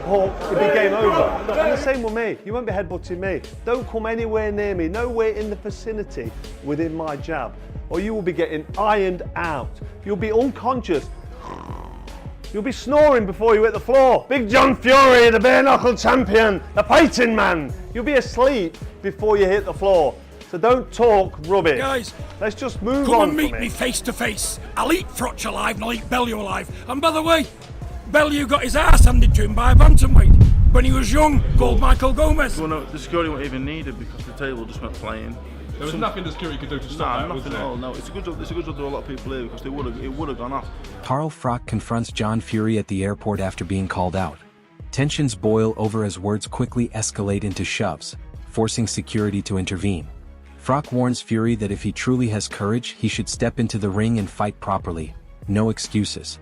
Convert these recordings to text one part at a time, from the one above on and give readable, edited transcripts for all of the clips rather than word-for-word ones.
Or it'd be game over. And the same with me. You won't be headbutting me. Don't come anywhere near me. Nowhere in the vicinity within my jab, or you will be getting ironed out. You'll be unconscious. You'll be snoring before you hit the floor. Big John Fury, the bare knuckle champion, the fighting man. You'll be asleep before you hit the floor. So don't talk rubbish. Guys, let's just move on. Come and meet me face to face. I'll eat Froch alive and I'll eat Bellew alive. And by the way, Bellew got his ass handed to him by a bantamweight when he was young, called Michael Gomez. Well, no, the security weren't even needed because the table just went playing. There was nothing the security could do to stop that, was there? No, it's a good job to a lot of people here because it would have gone off. Carl Froch confronts John Fury at the airport after being called out. Tensions boil over as words quickly escalate into shoves, forcing security to intervene. Froch warns Fury that if he truly has courage, he should step into the ring and fight properly. No excuses.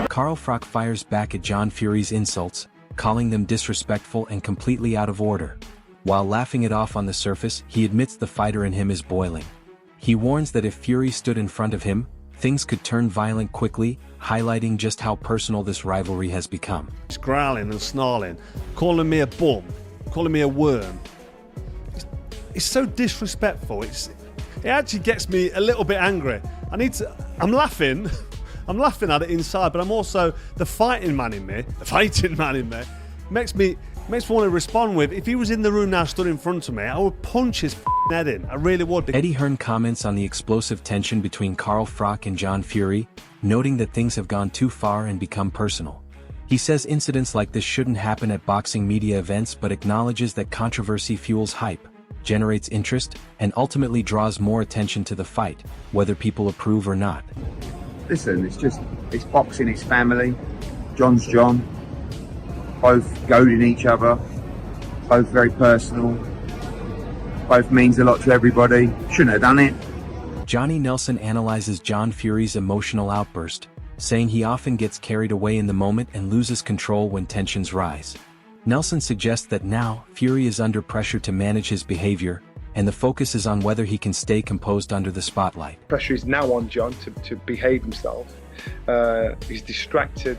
Carl Froch fires back at John Fury's insults, calling them disrespectful and completely out of order. While laughing it off on the surface, he admits the fighter in him is boiling. He warns that if Fury stood in front of him, things could turn violent quickly, highlighting just how personal this rivalry has become. He's growling and snarling, calling me a bum, calling me a worm. It's so disrespectful. It actually gets me a little bit angry. I'm laughing. I'm laughing at it inside, but I'm also the fighting man in me. Makes me want to respond with, if he was in the room now, stood in front of me, I would punch his head in. I really would. Eddie Hearn comments on the explosive tension between Carl Froch and John Fury, noting that things have gone too far and become personal. He says incidents like this shouldn't happen at boxing media events, but acknowledges that controversy fuels hype, generates interest, and ultimately draws more attention to the fight, whether people approve or not. Listen, it's boxing, it's family. John's John. Both goading each other. Both very personal. Both means a lot to everybody. Shouldn't have done it. Johnny Nelson analyzes John Fury's emotional outburst, saying he often gets carried away in the moment and loses control when tensions rise. Nelson suggests that now, Fury is under pressure to manage his behavior, and the focus is on whether he can stay composed under the spotlight. Pressure is now on John to behave himself. He's distracted,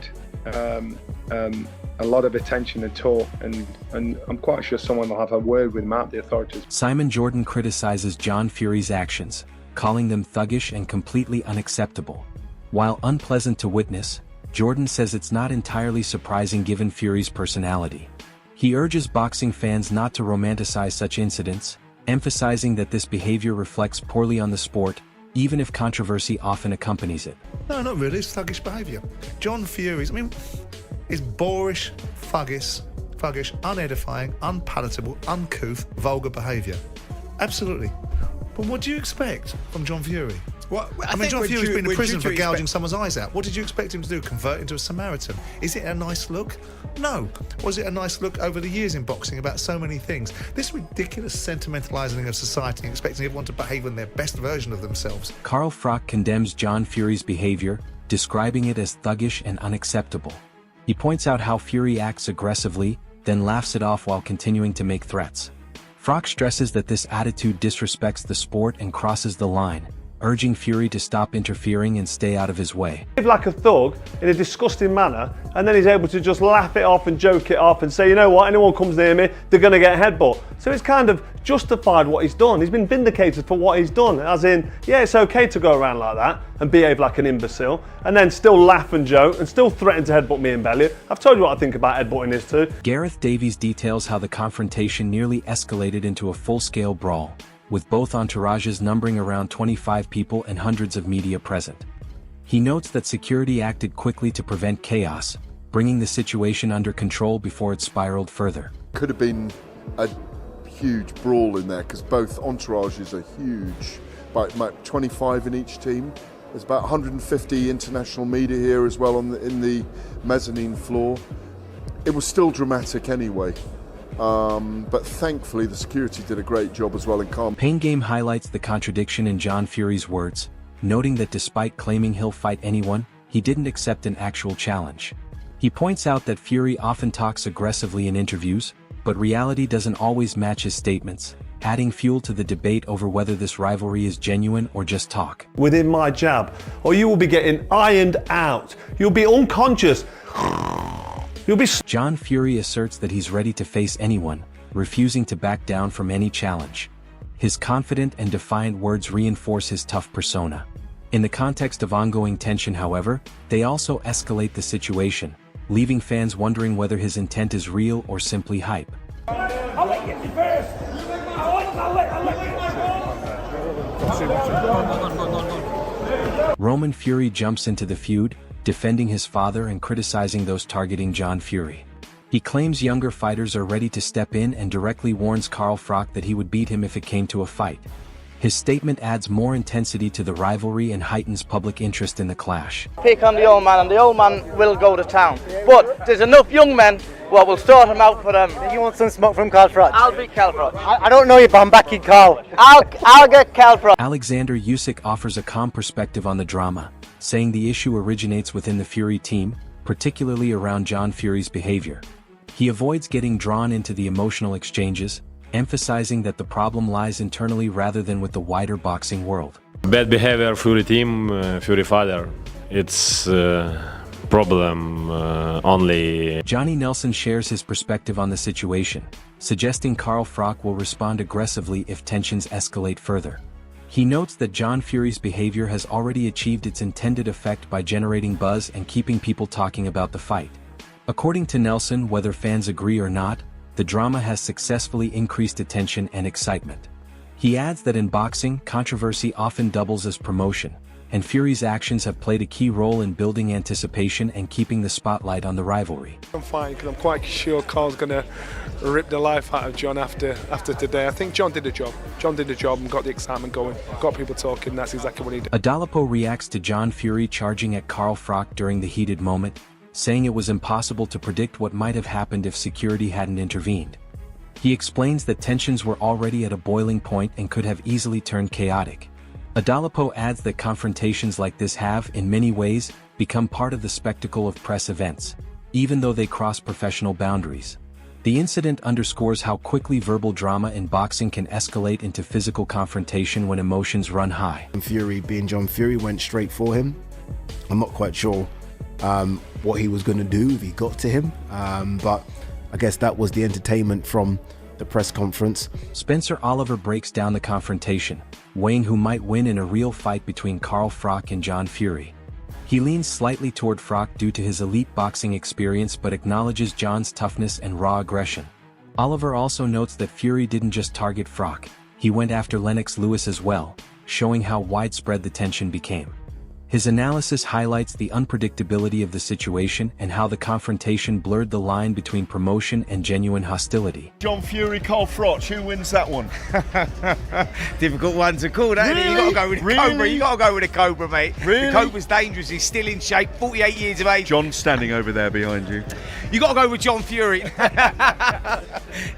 a lot of attention and talk, and I'm quite sure someone will have a word with him at the authorities. Simon Jordan criticizes John Fury's actions, calling them thuggish and completely unacceptable. While unpleasant to witness, Jordan says it's not entirely surprising given Fury's personality. He urges boxing fans not to romanticize such incidents, emphasizing that this behavior reflects poorly on the sport, even if controversy often accompanies it. No, not really. It's thuggish behaviour. John Fury's, it's boorish, thuggish, unedifying, unpalatable, uncouth, vulgar behaviour. Absolutely. But what do you expect from John Fury? John Fury's been in prison for gouging someone's eyes out. What did you expect him to do? Convert into a Samaritan? Is it a nice look? No. Was it a nice look over the years in boxing about so many things? This ridiculous sentimentalising of society and expecting everyone to behave in their best version of themselves. Carl Froch condemns John Fury's behavior, describing it as thuggish and unacceptable. He points out how Fury acts aggressively, then laughs it off while continuing to make threats. Froch stresses that this attitude disrespects the sport and crosses the line, urging Fury to stop interfering and stay out of his way. Like a thug in a disgusting manner, and then he's able to just laugh it off and joke it off and say, you know what, anyone comes near me, they're going to get a headbutt. So it's kind of justified what he's done. He's been vindicated for what he's done, as in, yeah, it's okay to go around like that and behave like an imbecile, and then still laugh and joke and still threaten to headbutt me and Bellew. I've told you what I think about headbutting this too. Gareth Davies details how the confrontation nearly escalated into a full-scale brawl, with both entourages numbering around 25 people and hundreds of media present. He notes that security acted quickly to prevent chaos, bringing the situation under control before it spiraled further. Could have been a huge brawl in there because both entourages are huge, about 25 in each team. There's about 150 international media here as well in the mezzanine floor. It was still dramatic anyway. But thankfully the security did a great job as well in calm. Pain Game highlights the contradiction in John Fury's words, noting that despite claiming he'll fight anyone, he didn't accept an actual challenge. He points out that Fury often talks aggressively in interviews, but reality doesn't always match his statements, adding fuel to the debate over whether this rivalry is genuine or just talk. Within my jab, or you will be getting ironed out. You'll be unconscious. You'll be... John Fury asserts that he's ready to face anyone, refusing to back down from any challenge. His confident and defiant words reinforce his tough persona. In the context of ongoing tension, however, they also escalate the situation, leaving fans wondering whether his intent is real or simply hype. I'll let you first. Roman Fury jumps into the feud, defending his father and criticizing those targeting John Fury. He claims younger fighters are ready to step in and directly warns Carl Froch that he would beat him if it came to a fight. His statement adds more intensity to the rivalry and heightens public interest in the clash. Pick on the old man, and the old man will go to town. But there's enough young men who will sort him out for them. You want some smoke from Carl Froch? I'll beat Carl Froch. I don't know you, but I'm backing Carl. I'll get Carl Froch. Alexander Usyk offers a calm perspective on the drama, saying the issue originates within the Fury team, particularly around John Fury's behavior. He avoids getting drawn into the emotional exchanges, emphasizing that the problem lies internally rather than with the wider boxing world. Bad behavior Fury team, Fury father. It's problem only. Johnny Nelson shares his perspective on the situation, suggesting Carl Froch will respond aggressively if tensions escalate further. He notes that John Fury's behavior has already achieved its intended effect by generating buzz and keeping people talking about the fight. According to Nelson, whether fans agree or not, the drama has successfully increased attention and excitement. He adds that in boxing, controversy often doubles as promotion, and Fury's actions have played a key role in building anticipation and keeping the spotlight on the rivalry. I'm fine because I'm quite sure Carl's going to rip the life out of John after today. I think John did the job. John did the job and got the excitement going, got people talking. That's exactly what he did. Adalapo reacts to John Fury charging at Carl Froch during the heated moment, saying it was impossible to predict what might have happened if security hadn't intervened. He explains that tensions were already at a boiling point and could have easily turned chaotic. Adalapo adds that confrontations like this have, in many ways, become part of the spectacle of press events, even though they cross professional boundaries. The incident underscores how quickly verbal drama in boxing can escalate into physical confrontation when emotions run high. Fury, being John Fury, went straight for him. I'm not quite sure what he was going to do if he got to him, but I guess that was the entertainment from the press conference. Spencer Oliver breaks down the confrontation, weighing who might win in a real fight between Carl Froch and John Fury. He leans slightly toward Froch due to his elite boxing experience but acknowledges John's toughness and raw aggression. Oliver also notes that Fury didn't just target Froch, he went after Lennox Lewis as well, showing how widespread the tension became. His analysis highlights the unpredictability of the situation and how the confrontation blurred the line between promotion and genuine hostility. John Fury, Carl Froch, who wins that one? Difficult one to call, that really? You got to go with the Cobra. You got to go with the Cobra, mate. Really? The Cobra's dangerous. He's still in shape. 48 years of age. John's standing over there behind you. You got to go with John Fury.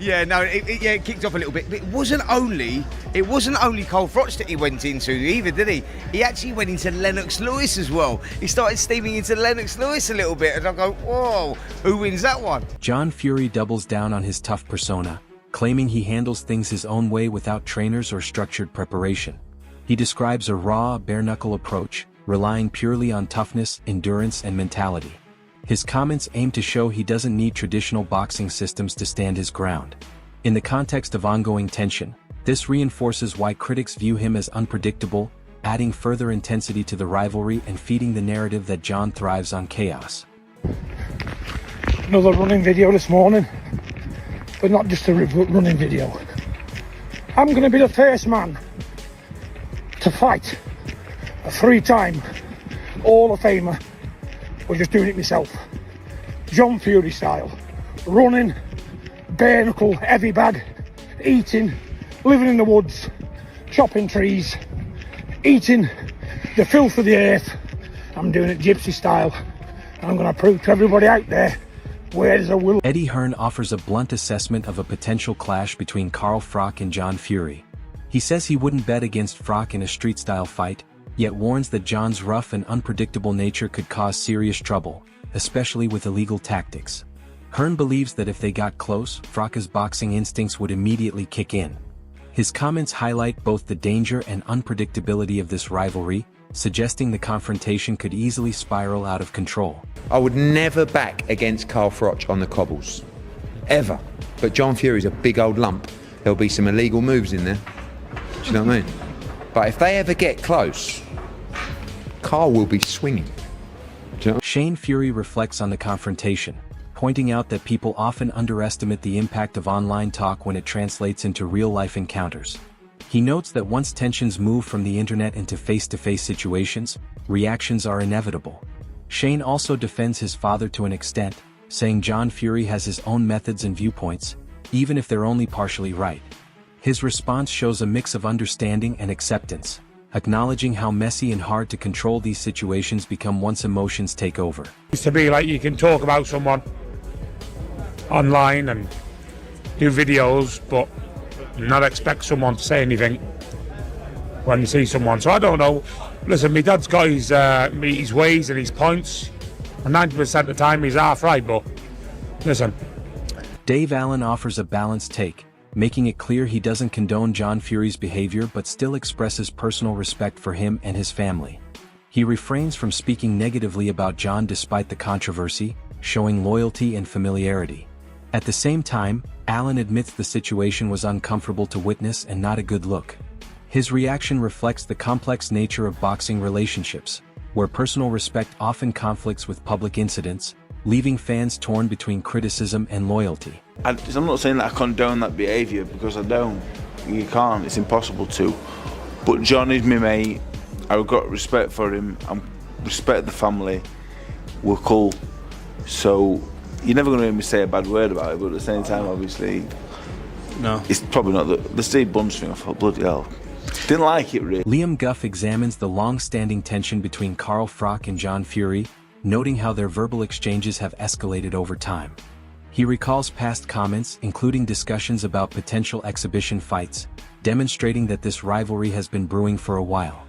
Yeah, no, it kicked off a little bit. But it wasn't only Carl Froch that he went into either, did he? He actually went into Lennox Lewis as well. He started steaming into Lennox Lewis a little bit, and I go, whoa, who wins that one? John Fury doubles down on his tough persona, claiming he handles things his own way without trainers or structured preparation. He describes a raw, bare-knuckle approach, relying purely on toughness, endurance, and mentality. His comments aim to show he doesn't need traditional boxing systems to stand his ground. In the context of ongoing tension, this reinforces why critics view him as unpredictable, adding further intensity to the rivalry and feeding the narrative that John thrives on chaos. Another running video this morning, but not just a running video. I'm going to be the first man to fight a 3-time Hall of Famer, or just doing it myself. John Fury style. Running, bare knuckle, heavy bag, eating, living in the woods, chopping trees, eating the filth of the earth. I'm doing it gypsy style, and I'm going to prove to everybody out there where there's a will. Eddie Hearn offers a blunt assessment of a potential clash between Carl Froch and John Fury. He says he wouldn't bet against Froch in a street-style fight, yet warns that John's rough and unpredictable nature could cause serious trouble, especially with illegal tactics. Hearn believes that if they got close, Froch's boxing instincts would immediately kick in. His comments highlight both the danger and unpredictability of this rivalry, suggesting the confrontation could easily spiral out of control. I would never back against Carl Froch on the cobbles. Ever. But John Fury's a big old lump. There'll be some illegal moves in there. Do you know what I mean? But if they ever get close, Carl will be swinging. Shane Fury reflects on the confrontation, pointing out that people often underestimate the impact of online talk when it translates into real-life encounters. He notes that once tensions move from the internet into face-to-face situations, reactions are inevitable. Shane also defends his father to an extent, saying John Fury has his own methods and viewpoints, even if they're only partially right. His response shows a mix of understanding and acceptance, acknowledging how messy and hard to control these situations become once emotions take over. It used to be like you can talk about someone online and do videos, but not expect someone to say anything when you see someone. So I don't know. Listen, my dad's got his ways and his points, and 90% of the time he's half right, but listen. Dave Allen offers a balanced take, making it clear he doesn't condone John Fury's behavior but still expresses personal respect for him and his family. He refrains from speaking negatively about John despite the controversy, showing loyalty and familiarity. At the same time, Allen admits the situation was uncomfortable to witness and not a good look. His reaction reflects the complex nature of boxing relationships, where personal respect often conflicts with public incidents, leaving fans torn between criticism and loyalty. I'm not saying that I condone that behaviour, because I don't. You can't, it's impossible to. But John is my mate, I've got respect for him, I respect the family, we're cool. So you're never going to hear me say a bad word about it, but at the same time, obviously, no. It's probably not the Steve Bunce thing. I thought, bloody hell. Didn't like it, really. Liam Guff examines the long-standing tension between Carl Froch and John Fury, noting how their verbal exchanges have escalated over time. He recalls past comments, including discussions about potential exhibition fights, demonstrating that this rivalry has been brewing for a while.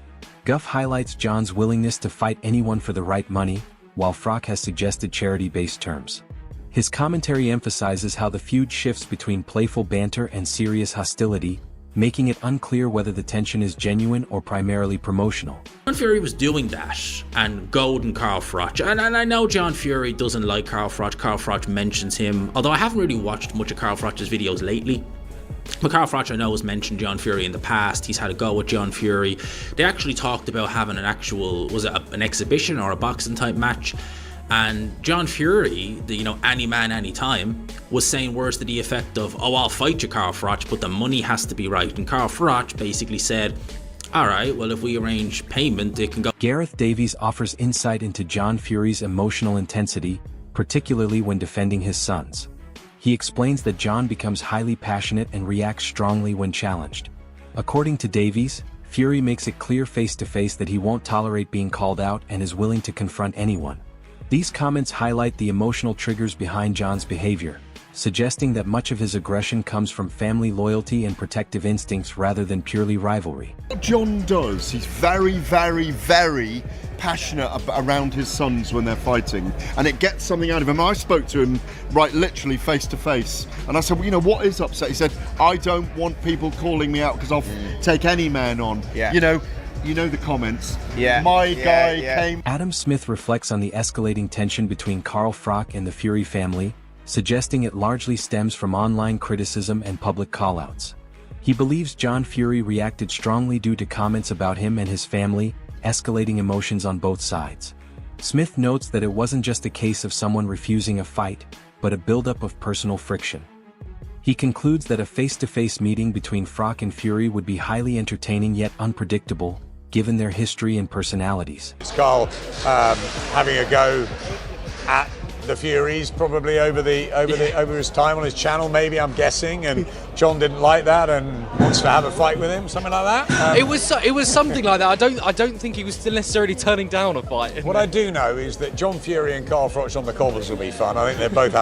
Guff highlights John's willingness to fight anyone for the right money, while Froch has suggested charity-based terms. His commentary emphasizes how the feud shifts between playful banter and serious hostility, making it unclear whether the tension is genuine or primarily promotional. John Fury was doing that and goading Carl Froch, and I know John Fury doesn't like Carl Froch. Carl Froch mentions him, although I haven't really watched much of Carl Froch's videos lately. But Carl Froch, I know, has mentioned John Fury in the past. He's had a go with John Fury. They actually talked about having an actual, was it an exhibition or a boxing type match? And John Fury, any man, any time, was saying words to the effect of, oh, I'll fight you, Carl Froch, but the money has to be right. And Carl Froch basically said, all right, well, if we arrange payment, it can go. Gareth Davies offers insight into John Fury's emotional intensity, particularly when defending his sons. He explains that John becomes highly passionate and reacts strongly when challenged. According to Davies, Fury makes it clear face-to-face that he won't tolerate being called out and is willing to confront anyone. These comments highlight the emotional triggers behind John's behavior, suggesting that much of his aggression comes from family loyalty and protective instincts rather than purely rivalry. What John does, he's very, very, very passionate around his sons when they're fighting, and it gets something out of him. I spoke to him, literally face to face, and I said, well, what is upset? He said, I don't want people calling me out because I'll take any man on. Yeah. You know the comments. Yeah. My guy came. Adam Smith reflects on the escalating tension between Carl Froch and the Fury family, suggesting it largely stems from online criticism and public callouts. He believes John Fury reacted strongly due to comments about him and his family, escalating emotions on both sides. Smith notes that it wasn't just a case of someone refusing a fight, but a buildup of personal friction. He concludes that a face-to-face meeting between Froch and Fury would be highly entertaining yet unpredictable, given their history and personalities. Carl having a go at the Furies, probably over his time on his channel, maybe, I'm guessing, and John didn't like that and wants to have a fight with him, something like that. It was something like that. I don't think he was still necessarily turning down a fight. What I do know is that John Fury and Carl Froch on the cobbles will be fun. I think they're both